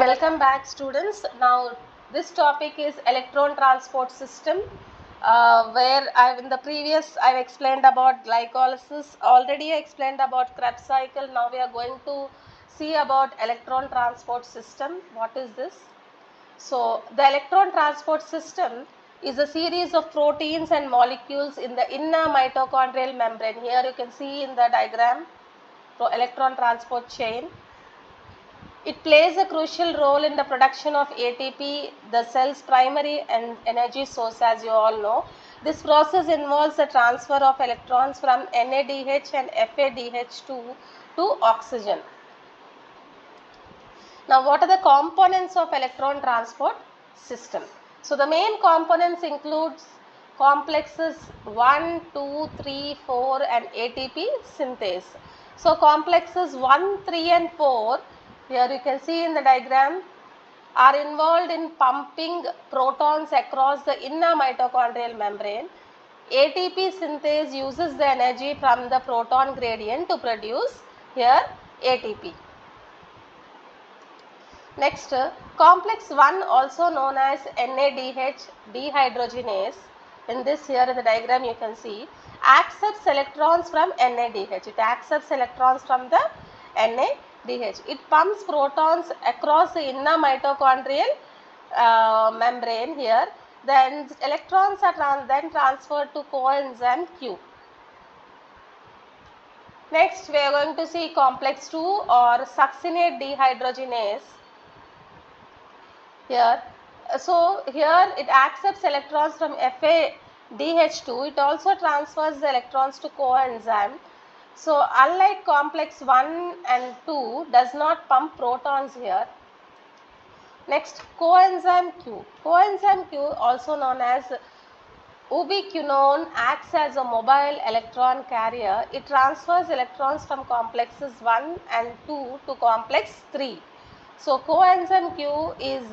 Welcome back, students. Now this topic is electron transport system, where in the previous I've explained about glycolysis. Already I explained about Krebs cycle. Now we are going to see about electron transport system. What is this? So the electron transport system is a series of proteins and molecules in the inner mitochondrial membrane. Here you can see in the diagram, electron transport chain. It plays a crucial role in the production of ATP, the cell's primary energy source, as you all know. This process involves the transfer of electrons from NADH and FADH2 to oxygen. Now, what are the components of electron transport system? So, the main components includes complexes 1, 2, 3, 4 and ATP synthase. So, complexes 1, 3 and 4, here you can see in the diagram, are involved in pumping protons across the inner mitochondrial membrane. ATP synthase uses the energy from the proton gradient to produce here ATP. Next, complex 1, also known as NADH dehydrogenase, in this here in the diagram you can see, accepts electrons from NADH. It accepts electrons from the NADH. It pumps protons across the inner mitochondrial membrane here. Then electrons are then transferred to coenzyme Q. Next, we are going to see complex 2 or succinate dehydrogenase. Here, so here it accepts electrons from FADH2. It also transfers the electrons to coenzyme. So unlike complex 1 and 2 does not pump protons here. Next, coenzyme Q. Coenzyme Q, also known as ubiquinone, acts as a mobile electron carrier. It transfers electrons from complexes 1 and 2 to complex 3. So coenzyme Q is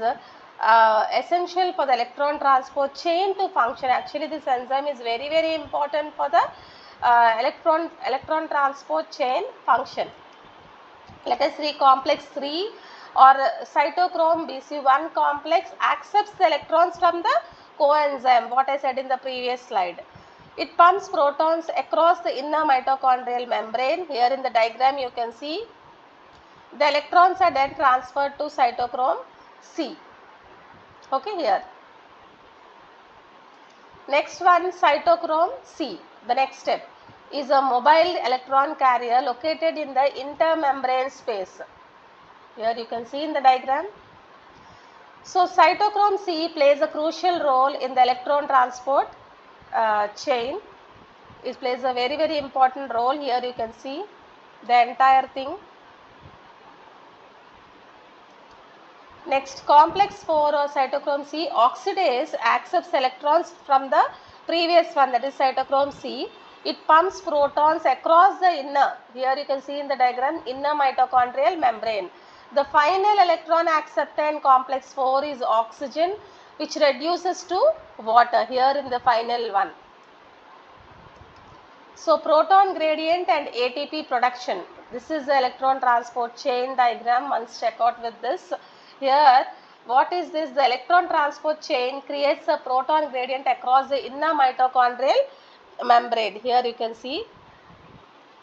essential for the electron transport chain to function. Actually, this enzyme is very important for the electron transport chain function. Let us see complex 3 or cytochrome BC1 complex accepts the electrons from the coenzyme, what I said in the previous slide. It pumps protons across the inner mitochondrial membrane. Here in the diagram you can see the electrons are then transferred to cytochrome C. Okay, here. Next one, cytochrome C. The next step is a mobile electron carrier located in the intermembrane space. Here you can see in the diagram. So cytochrome C plays a crucial role in the electron transport chain. It plays a very important role. Here you can see the entire thing. Next, complex 4 or cytochrome C oxidase accepts electrons from the previous one, that is cytochrome C. It pumps protons across the inner, here you can see in the diagram, inner mitochondrial membrane. The final electron acceptor in complex 4 is oxygen, which reduces to water here in the final one. So proton gradient and ATP production. This is the electron transport chain diagram. Once check out with this. Here, what is this? The electron transport chain creates a proton gradient across the inner mitochondrial membrane. Here you can see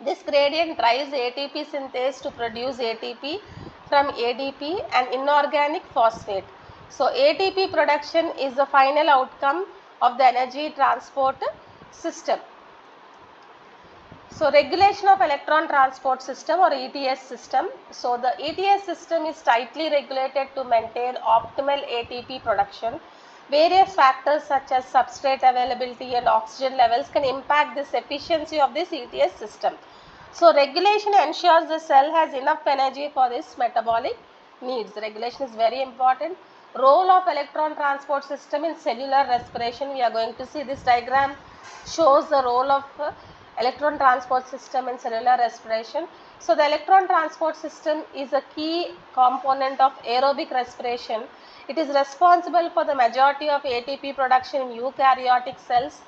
this gradient drives ATP synthase to produce ATP from ADP and inorganic phosphate. So ATP production is the final outcome of the energy transport system. So regulation of electron transport system or ETS system. So the ETS system is tightly regulated to maintain optimal ATP production. Various factors such as substrate availability and oxygen levels can impact this efficiency of this ETS system. So regulation ensures the cell has enough energy for this metabolic needs. The regulation is very important. Role of electron transport system in cellular respiration. We are going to see this diagram shows the role of electron transport system in cellular respiration. So the electron transport system is a key component of aerobic respiration. It is responsible for the majority of ATP production in eukaryotic cells.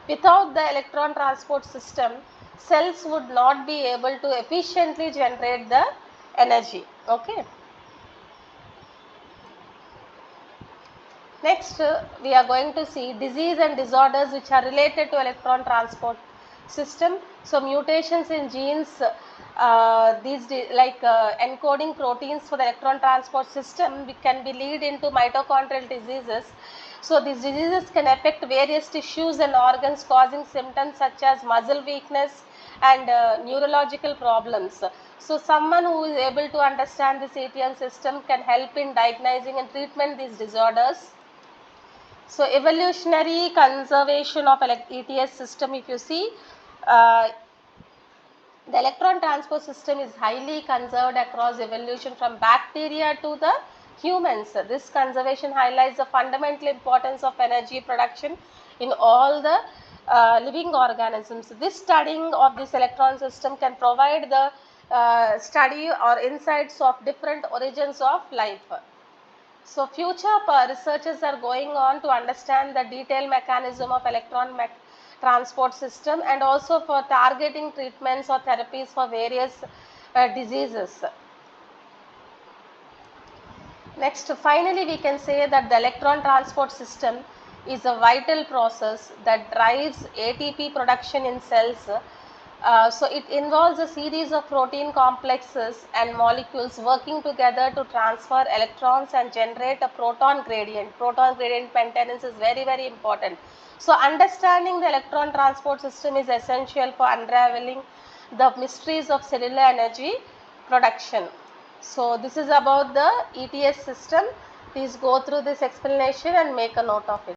Without the electron transport system, cells would not be able to efficiently generate the energy. Okay. Next, we are going to see disease and disorders which are related to electron transport system. So, mutations in genes, encoding proteins for the electron transport system can be lead into mitochondrial diseases. So, these diseases can affect various tissues and organs, causing symptoms such as muscle weakness and neurological problems. So, someone who is able to understand this ATM system can help in diagnosing and treatment these disorders. So, evolutionary conservation of ETS system, if you see, the electron transport system is highly conserved across evolution from bacteria to the humans. This conservation highlights the fundamental importance of energy production in all the living organisms. This studying of this electron system can provide the study or insights of different origins of life. So, future researchers are going on to understand the detailed mechanism of electron transport system and also for targeting treatments or therapies for various diseases. Next, finally, we can say that the electron transport system is a vital process that drives ATP production in cells. So, it involves a series of protein complexes and molecules working together to transfer electrons and generate a proton gradient. Proton gradient maintenance is very, very important. So, understanding the electron transport system is essential for unraveling the mysteries of cellular energy production. So, this is about the ETS system. Please go through this explanation and make a note of it.